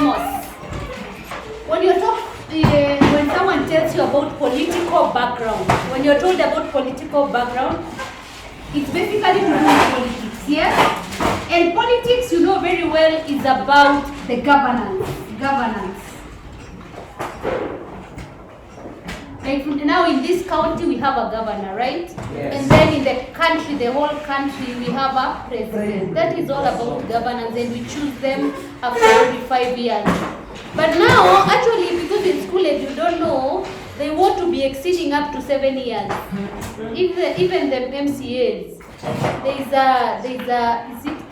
Amos. When someone tells you about political background, when you're told about political background, it's basically to do with politics, yes? And politics, you know very well, is about the governance. Like now in this county, we have a governor, right? Yes. And then in the country, the whole country, we have a president. That is all about governance, and we choose them after every 5 years. But now, actually, because in school, if you don't know, they want to be exceeding up to 7 years. Even the MCAs, is it, I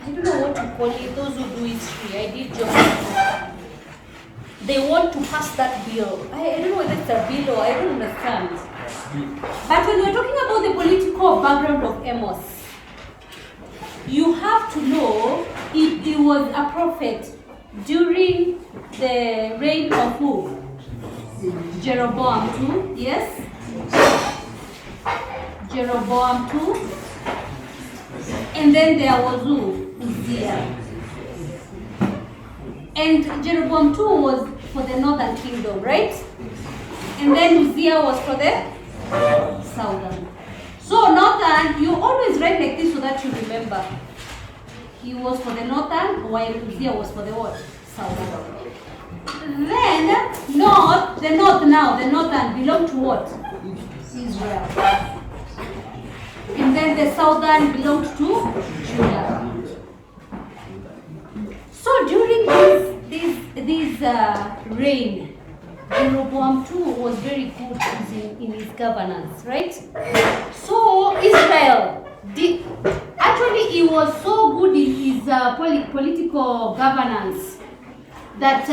don't know what to call it, those who do history, I did geography. They want to pass that bill. I don't know whether it's a bill or I don't understand. But when we're talking about the political background of Amos, you have to know he was a prophet during the reign of who? Jeroboam II, yes? Jeroboam II. And then there was who? Uzziah. And Jeroboam II was for the northern kingdom, right? And then Uzziah was for the southern. So northern, you always write like this so that you remember. He was for the northern, while Uzziah was for the what? Southern. Then the northern belonged to what? Israel. And then the southern belonged to Judah. So during this reign, Jeroboam II was very good in his governance, right? So Israel actually he was so good in his political governance that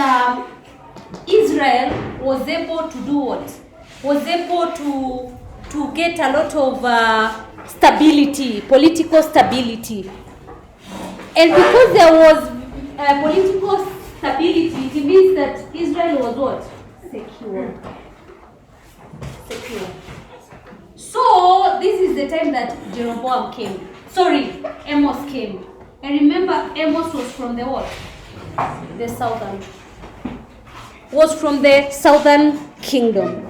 Israel was able to do what? Was able to get a lot of stability, political stability. And because there was political stability, it means that Israel was what? Secure. So this is the time that Amos came. And remember, Amos was from the what? The southern. Was from the southern kingdom.